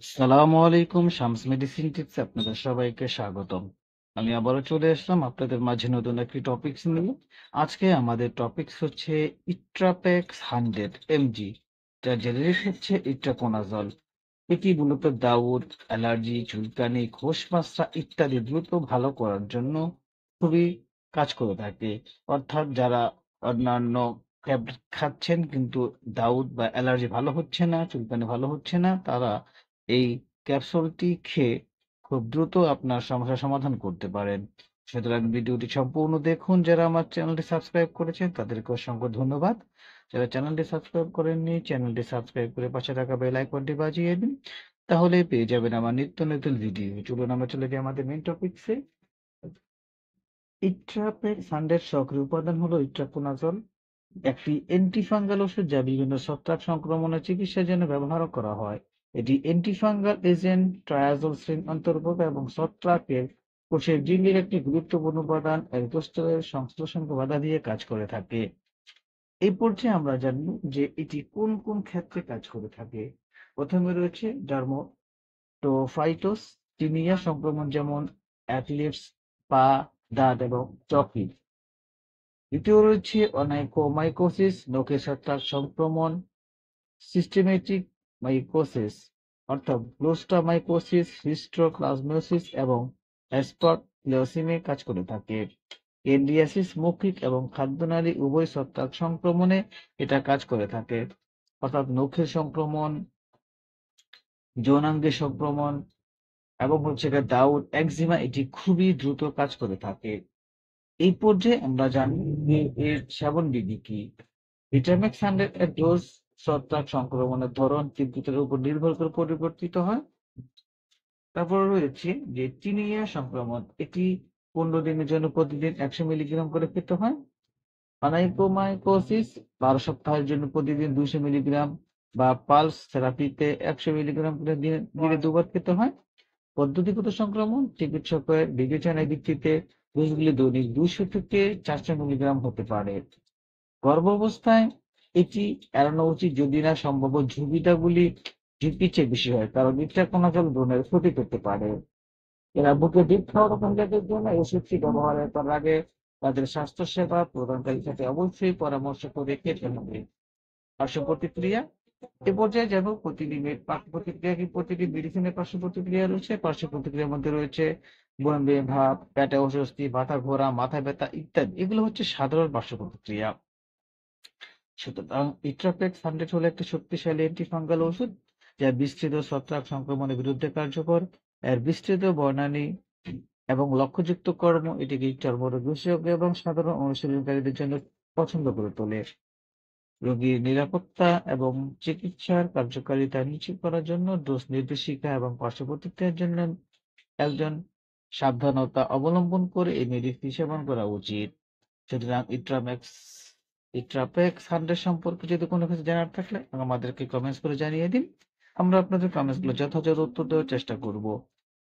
আসসালামু আলাইকুম। Shams medicine tips আপনাদের সবাইকে স্বাগতম। আমি আবারও চলে আসলাম আপনাদের মাঝে নতুন একটি টপিকস নিয়ে। আজকে আমাদের টপিকস হচ্ছে ইট্রাপেক্স 100 এমজি, যার জেনেরিক হচ্ছে ইট্রাকোনাজল। এটি মূলত দাউদ, অ্যালার্জি, চুলকানি, খোসমাসরা ইত্যাদি দ্রুত ভালো করার জন্য খুবই কাজ করে থাকে। অর্থাৎ যারা অন্যান্য ট্যাবলেট খাচ্ছেন কিন্তু দাউদ বা অ্যালার্জি ভালো হচ্ছে না, চুলকানি ভালো হচ্ছে না, তারা এই ক্যাপসুলটি খেয়ে খুব দ্রুত আপনার সমস্যার সমাধান করতে পারেন। সুতরাং ভিডিওটি সম্পূর্ণ দেখুন। যারা আমার চ্যানেলটি সাবস্ক্রাইব করেছেন তাদেরকে অসংখ্য ধন্যবাদ। যারা চ্যানেলটি সাবস্ক্রাইব করেননি, চ্যানেলটি সাবস্ক্রাইব করে পাশে থাকা বেল আইকনটি বাজিয়ে দিন। তাহলে পেয়ে যাবেন আমার নিত্য নতুন ভিডিও। চলুন আমরা চলে যাই আমাদের মেইন টপিকসে। ইট্রাপের সানডের সক্রিয় উপাদান হলো ইট্রাকোনাজল, একটি অ্যান্টিফাঙ্গাল ওষুধ যা বিভিন্ন ছত্রাক সংক্রমণের চিকিৎসার জন্য ব্যবহার করা হয়। এটি অ্যান্টিফাঙ্গাল এজেন্ট ট্রায়াজোল শ্রেণীর অন্তর্গত এবং ছত্রাকের কোষের ঝিল্লির একটি গুরুত্বপূর্ণ উপাদান এর কোষ্ঠের সংশ্লেষণকে বাধা দিয়ে কাজ করে থাকে। এই পর্যায়ে আমরা জানব যে এটি কোন কোন ক্ষেত্রে কাজ করে থাকে। প্রথমে রয়েছে ডার্মাটোফাইটোস, টিনিয়া সংক্রমণ যেমন অ্যাথলিটস পা, দাঁত এবং ত্বকে। দ্বিতীয় রয়েছে অনাইকোমাইকোসিস, নখের ছত্রাক সংক্রমণ। সিস্টেমেটিক মাইকোসিস অর্থাৎ ব্লোস্টোমাইকোসিস, হিস্টোপ্লাজমোসিস এবং অ্যাসপারগিলোসিসে কাজ করে থাকে। ক্যান্ডিডিয়াসিস মৌখিক এবং খাদ্যনালী উভয় ছত্রাক সংক্রমণে এটা কাজ করে থাকে। অর্থাৎ নখের সংক্রমণ, যৌনাঙ্গের সংক্রমণ এবং হচ্ছে গিয়ে দাউদ, একজিমা এটি খুবই দ্রুত কাজ করে থাকে। এই পর্যায়ে আমরা জানি যে এর সেবন বিধি কি। ভিটামিক্স 100 এর ডোজ ছত্রাক সংক্রমণের ধরন, তীব্রতার উপর নির্ভর করে পরিবর্তিত হয়। তারপর রয়েছে যে টিনিয়া সংক্রমণ, এটি 15 দিনের জন্য প্রতিদিন 100 মিলিগ্রাম করে খেতে হয়। অনাইকোমাইকোসিস 12 সপ্তাহের জন্য প্রতিদিন 200 মিলিগ্রাম বা পালস থেরাপিতে 100 মিলিগ্রাম করে দিনে দুবার খেতে হয়। পদ্ধতিগত সংক্রমণ চিকিৎসকের বিবেচনায় ভিত্তিতে ডোজগুলি দৈনিক 200 থেকে 400 মিলিগ্রাম হতে পারে। গর্ভাবস্থায় এটি এড়ানো উচিত যদি না সম্ভাব্য ঝুঁকির চেয়ে বেশি হয়, কারণ ইট্রাকোনাজল ব্রণের ক্ষতি করতে পারে। এরা বুকে ডিপ খাওয়ানো মহিলাদের জন্য এই ওষুধটি ব্যবহারের পর আগে তাদের স্বাস্থ্যসেবা প্রদানকারীর সাথে অবশ্যই পরামর্শ করে খেতে হবে। পার্শ্ব প্রতিক্রিয়া এ পর্যায়ে যেন পার্শ্ব প্রতিক্রিয়া কি, প্রতিটি মেডিসিনের পার্শ্ব প্রতিক্রিয়া রয়েছে। পার্শ্ব প্রতিক্রিয়ার মধ্যে রয়েছে বমি ভাব, পেটে অস্বস্তি, মাথা ঘোরা, মাথা ব্যথা ইত্যাদি। এগুলো হচ্ছে সাধারণ পার্শ্ব প্রতিক্রিয়া। সুতরাং ইট্রাপেক্স 100 হলো একটি শক্তিশালী অ্যান্টিফাঙ্গাল ওষুধ যা বিস্তৃত ছত্রাক সংক্রমণের বিরুদ্ধে কার্যকর। এর বিস্তৃত বর্ণালী এবং লক্ষ্যযুক্ত কর্ম এটিকে চর্মরোগ বিশেষজ্ঞ এবং সাধারণ অনুশীলনকারীদের জন্য পছন্দ করে তোলে। রোগীর নিরাপত্তা এবং চিকিৎসার কার্যকারিতা নিশ্চিত করার জন্য ডোজ নির্দেশিকা এবং পার্শ্ব প্রতিক্রিয়ার জন্য একজন সাবধানতা অবলম্বন করে এই মেডিসিন সেবন করা উচিত। সুতরাং ইট্রাপেক্স 100 সম্পর্কে যদি কোনো কিছু জানার থাকলে আমাদেরকে কমেন্টস করে জানিয়ে দিন। আমরা আপনাদের কমেন্টস গুলো যথাযথ উত্তর দেওয়ার চেষ্টা করব।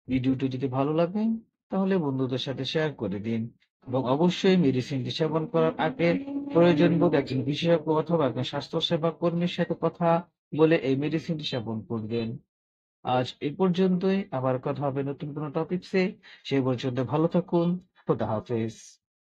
ভিডিওটি যদি ভালো লাগে তাহলে বন্ধুদের সাথে শেয়ার করে দিন এবং অবশ্যই মেডিসিনটি সেবন করার আগে প্রয়োজন বোধ একজন বিশেষজ্ঞ অথবা একজন স্বাস্থ্যসেবা কর্মীর সাথে কথা বলে এই মেডিসিনটি সেবন করবেন। আজ এই পর্যন্তই। আবার কথা হবে নতুন কোনো টপিকসে। সেই পর্যন্ত ভালো থাকুন। খোদা হাফেজ।